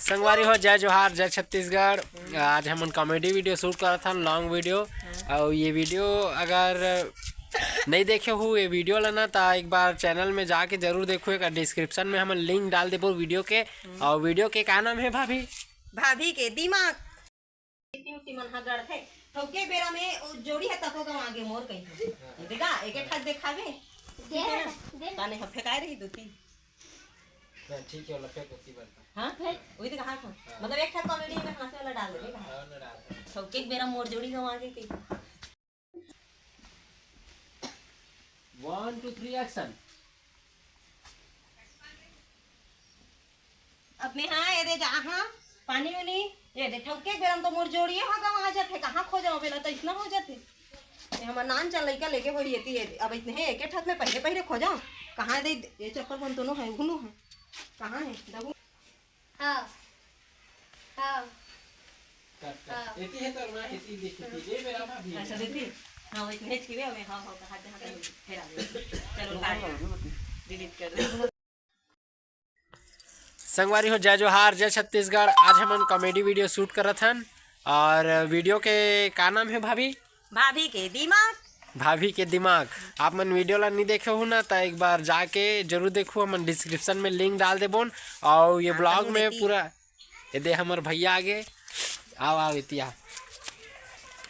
संगवारी हो, जय जोहार, जय छत्तीसगढ़। आज हम कॉमेडी वीडियो शूट करा था, लॉन्ग वीडियो। और ये वीडियो अगर नहीं देखे हो ये वीडियो लेना तो एक बार चैनल में जाके जरूर देखो। डिस्क्रिप्शन में हम लिंक डाल देबो वीडियो के। और वीडियो के क्या नाम है भाभी? भाभी के दिमाग ठोके बेरा में जोड़ी है तको का आगे मोर कहीं देखा एक एक ठग देखावे ताने हम फेकाए रही दो तीन ठीक है, लपे कोती बता। हां वही तो कहा मतलब एक ठग कॉमेडी में हंसे वाला डाल दे ठोके बेरा मोर जोड़ी का आगे के 1 2 3 एक्शन। अपने हां ये दे जहां पानी वाली ये दे ठोके बेरा तो मोर जोड़ी है हां वहां जाते कहां खो जाओ बेला तो इतना हो जाते हमार नान चल लइका लेके बोली येती है अब इतने है एक एक ठग में पहले पहले खो जाओ कहां दे ये चप्पल बन दोनों है गुनु है कहां है दबू हां हां एती है तो ना एती देखती ये मेरा भाभी अच्छा देती हां इतने हिचकी वे हां हां हाथ फेरा दे चलो डिलीट कर दे। संगवारी हो, जय जोहार, जय छत्तीसगढ़। आज हम कॉमेडी वीडियो शूट करत हन। और वीडियो के का नाम है भाभी? भाभी के दिमाग। भाभी के दिमाग। आप मन वीडियो ला नहीं देखे हो ना तो एक बार जाके जरूर देखो। हम डिस्क्रिप्शन में लिंक डाल देबो। और ये ब्लॉग में पूरा ये दे हमारे भैया आगे आओ इतिया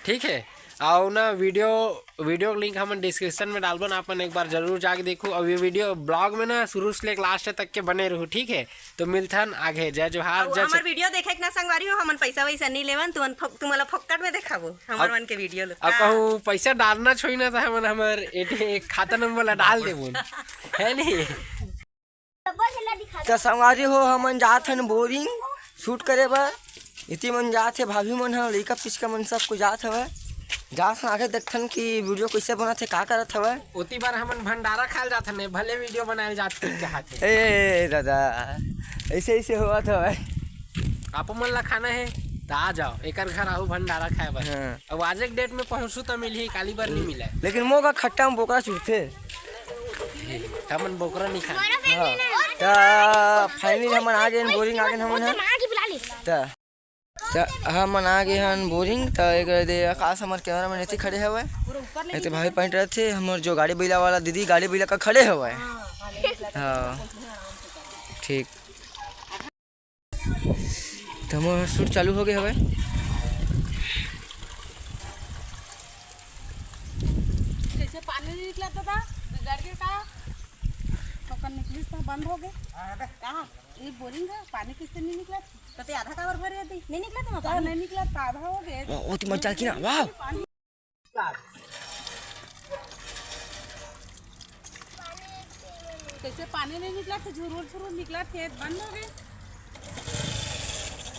ठीक है। और ना वीडियो लिंक हम डिस्क्रिप्शन में डालबो ना, अपन एक बार जरूर जाके देखो। और ये वीडियो ब्लॉग में ना शुरू से लेकर लास्ट तक के बने रहो, ठीक है। तो मिलथन आगे, जय जोहार। हमार वीडियो देखे ना संगवारी हो हमन पैसा वैसा नहीं लेवन तुम्हारा फक्कट में देखाबो हमर मन के वीडियो लो। अब कहूँ पैसा डालना छोड़ी ना तो हमन हमर एक खाता नंबर ला डाल देबो है नहीं। तो संगवारी हो हमन जात हन बोरिंग शूट करे बर इति मन जात है भाभी मन ह लइका पिचका मन सब को जात हवे जात आगे देखथन कि वीडियो कैसे बनत है का करत हवे। उती बार हमन भंडारा खाल जात हन भले वीडियो बनाए जात चाहत है। ए दादा ऐसे ऐसे हुआ था भाई आप मन ला खाना है तो आ जाओ एकर घर आओ भंडारा खाए बर। अब आज एक डेट में पहुंचू तो मिली काली बार नहीं मिला लेकिन मोगा खट्टा में बोकरा चुरथे हमन बोकरा नहीं खा। हां फाइनली हमन आ गए बोरिंग आ गए हमन त हमन आ गए हन बोरिंग त एक दे आकाश हमर कैमरा में नहीं खड़े हवे ऐसे भाई पॉइंट रहते हमर जो गाड़ी बैला वाला दीदी गाड़ी बैला का खड़े हवे। हां ठीक तो हमर शूट चालू हो गए हवे। कैसे पानी नहीं निकला था बिगड़ के का ठोकर निकली तो बंद हो गए कहां ये बोरिंग है पानी किससे नहीं निकला तो आधा कावर भर रही नहीं निकला था तो नहीं निकला तो आधा हो गया ओ ती मचाल की ना वाह कैसे पानी नहीं निकला तो झुरूर झुरूर निकला खेत बंद हो गए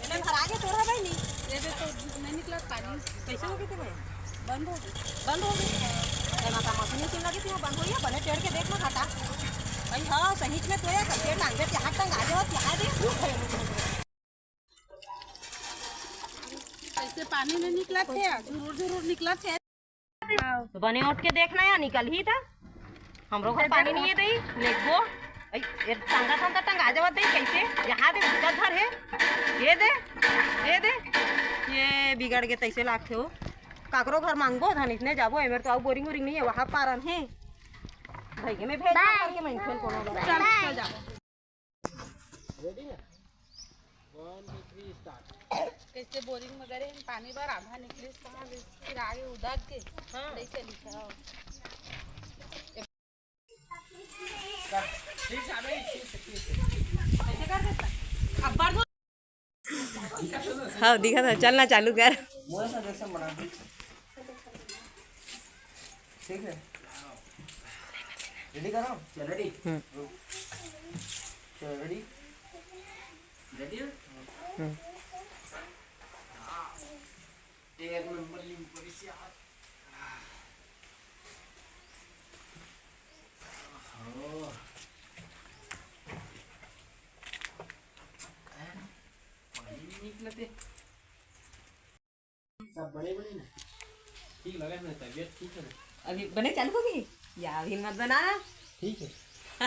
मैंने भर आगे तोड़ा भाई नहीं ये दे तो नहीं निकला पानी कैसे हो गए थे भाई बंद हो गए बंद हो गई माता मशीन चल लगी थी बंद हो गया बने पेड़ के देख ना घाटा भाई हाँ सही में तो है कच्चे टांगे यहाँ टंग आ जाओ यहाँ दे कैसे पानी नहीं निकला थे झुरूर झुरूर निकला थे तो बने उठ के देखना या निकल ही था हमरो घर पानी नहीं है दई लेगो ये टंगा था टंगा जावत दई कैसे यहाँ दे भूत घर है ये दे ये बिगड़ के तैसे लाग हो काकरो घर मांगबो धन इतने जाबो एमर तो बोरिंग वोरिंग नहीं है वहाँ पारन है भाई के मैं भेज करके मैं खेल कोनो चल जा रेडी है 1 2 3 स्टार्ट। कैसे बोरिंग में गए पानी बार आधा निकले फिर आगे उदाग के हाँ कैसे लिखा ठीक है भाई ऐसे कर देता अब बार हाँ दिखा था चलना चालू कर मोर सा जैसा बना ठीक है रेडी करो चल रेडी चलो रेडी रेडी एक नंबर लिंक पर से निकलते सब बड़े बड़े ना ठीक लगा ना तबीयत ठीक है ना अभी बने चालू होगी या अभी मत बनाना ठीक है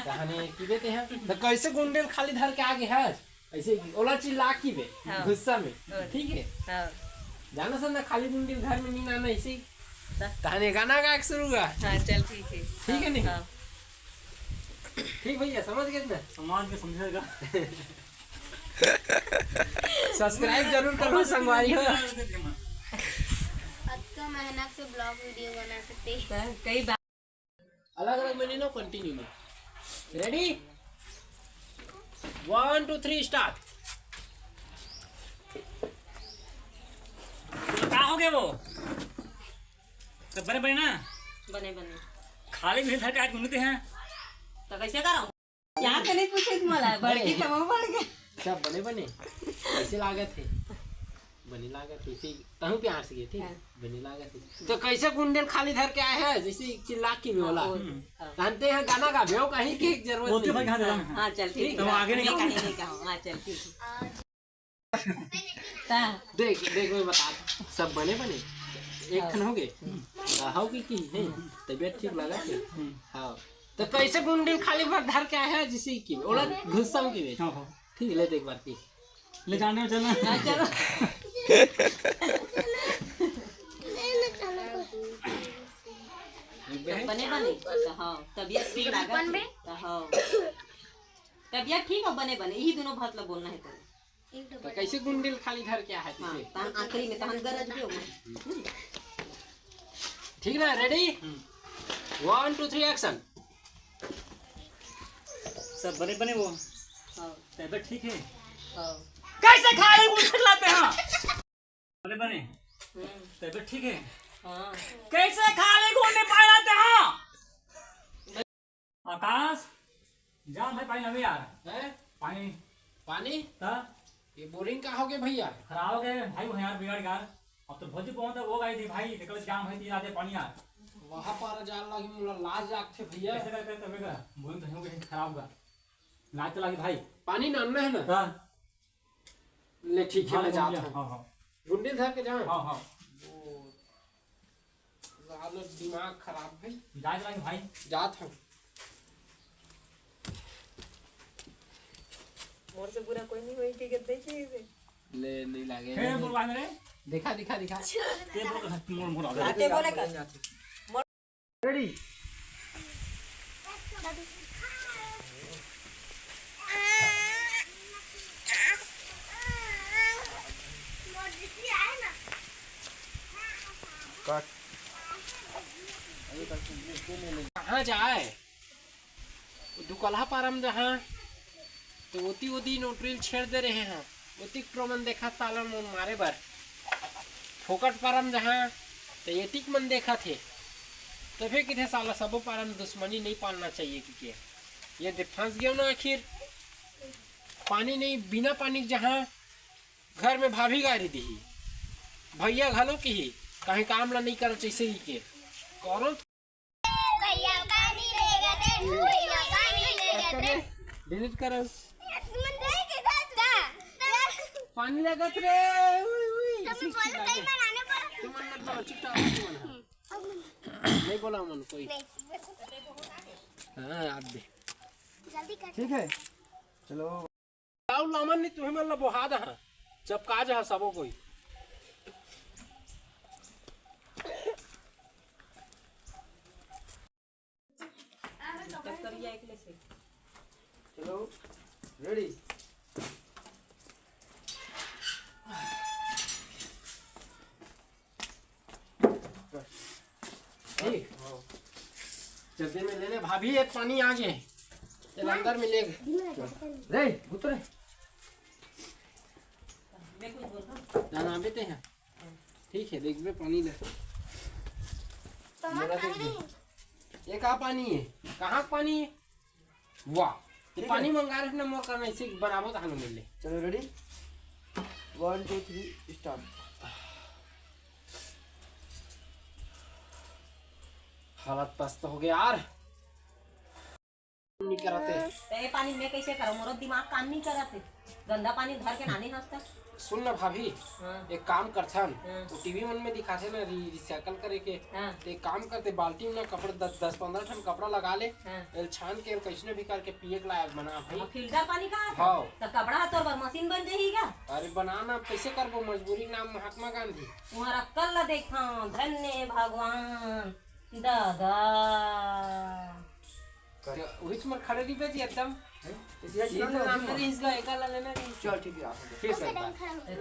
कहानी की देते हैं तो कैसे गुंडेल खाली धर के आगे है ऐसे ओला चिल्ला की बे हाँ। गुस्सा में हाँ। ठीक है हाँ जाना सर ना खाली मुंडिल घर में नहीं आना ऐसे हाँ। कहानी गाना गा शुरू हुआ हाँ चल ठीक है ठीक है नहीं हाँ ठीक भैया समझ गए ना समाज में समझेगा। सब्सक्राइब जरूर करो संगवारी हो अब तो मेहनत से ब्लॉग वीडियो बना सकते हैं। कई बार अलग अलग में नहीं नो कंटिन्यू में रेडी 1 2 3 स्टार्ट क्या हो गया वो तो बने बने ना बने बने खाली भी घर का घूमते हैं तो कैसे करो यहाँ के नहीं पूछे तुम्हारा बढ़ गई तब बढ़ गए सब बने बने कैसे लागत है बनी लागत है इसी तहु प्यार से ठीक हाँ। बनी लागत है तो कैसे गुंडे खाली धर के आए हैं जैसे चिल्ला की भी होला जानते हैं गाना का बेव कहीं की जरूरत बोलते भाई नहीं कहाँ चला हाँ चल ठीक तो आगे नहीं कहीं नहीं कहूँ हाँ चल ठीक है देख देख मैं बता दूं, सब बने बने एक खन हो गए हाउ की है तबीयत ठीक लगा थे हाँ तो कैसे गुंडे खाली भर धर के आए हैं जैसे की ओला गुस्सा की बे हाँ हाँ ठीक है ले देख बार की ले जाने में चलना हाँ चलो बने बने तो हाँ तबीयत ठीक लगा तो हाँ तबीयत ठीक हो बने बने यही दोनों भात लोग बोलना है तेरे तो कैसे गुंडे खाली धर के आए हाँ हैं तहन आखिरी में तहन गरज भी हो ठीक ना रेडी 1 2 3 एक्शन सब बने बने वो हाँ तबियत ठीक है हाँ कैसे खाली घूम लाते हैं बने बने तबियत ठीक है हाँ कैसे खाली घूमने पाए जाते हैं आकाश जान भाई पानी लगे यार हैं पानी पानी था ये बोरिंग का हो गया भैया खराब हो गए भाई वो यार बिगड़ गया अब तो भोजी पहुंचा वो गई थी भाई निकल जाम है तीन आधे पानी यार वहां पर जान लगी मुला लाज जाग थे भैया कैसे करके तबेगा बोल तो हो गई खराब हुआ लाज तो लगी भाई पानी नन्ना है ना हां ले ठीक है मैं जाता हूं हां हां गुंडे धर के जाऊं हां हां हालत दिमाग खराब है जाए लगी भाई जाता हूं मोर से पूरा कोई नहीं हुई कि देखिए इसे ले नहीं लगे फिर बोल भाई मेरे दिखा दिखा दिखा ते बोल मोर मोर आ गया आते बोले का रेडी कहाँ जाए दुकल्हा पारम जहाँ तो ओती ओती नोट्रिल छेड़ दे रहे हैं ओती मन देखा सालन मन मारे बर फोकट पारम जहाँ तो एतिक मन देखा थे तो फिर किथे साला सबो पारम दुश्मनी नहीं पालना चाहिए क्योंकि ये फंस गया ना आखिर पानी नहीं बिना पानी जहाँ घर में भाभी गाड़ी दी भैया घलो की ही कहीं काम ला नहीं कर जैसे ही के करो डिलीट करो पानी लगत रे नहीं बोला मन कोई हाँ आप दे ठीक है चलो लामन नहीं तुम्हें मतलब बोहा दा जब काज है सबो कोई चलो रेडी ठीक जल्दी में ले ले भाभी एक पानी आ गए चल अंदर में ले रे उतरे जाना बेटे हैं ठीक है देख बे पानी ले मेरा देख दे। ये कहाँ पानी है कहाँ पानी है वाह ये पानी मंगा रहे ना मोर करना इसे बनाबो तो हमें मिल ले चलो रेडी 1 2 3 स्टार्ट हालत पस्त हो गया यार नहीं कराते। तो ये पानी में कैसे करो, मोरो दिमाग काम नहीं करते, गंदा पानी धर के नानी हंसता। सुन ना भाभी, हाँ। एक काम करथन, हाँ। तो टीवी मन में दिखाते ना रिसाइकल करे के, हाँ। तो एक काम करते बाल्टी में ना कपड़ा 10-15 ठन कपड़ा लगा ले, हाँ। एल छान के कैसे भी करके पिए के लायक बना भाई। फिल्टर पानी का हाँ। तो कपड़ा तो बर मशीन बन जाएगा। अरे बनाना कैसे करबो, मजबूरी नाम महात्मा गांधी। तुम्हारा कल देखा, धन्य भगवान दादा। वही तुम्हारे खड़े नहीं बेची एकदम। इसलिए नाम नहीं इसका एक लेना नहीं। चल ठीक है। ठीक है।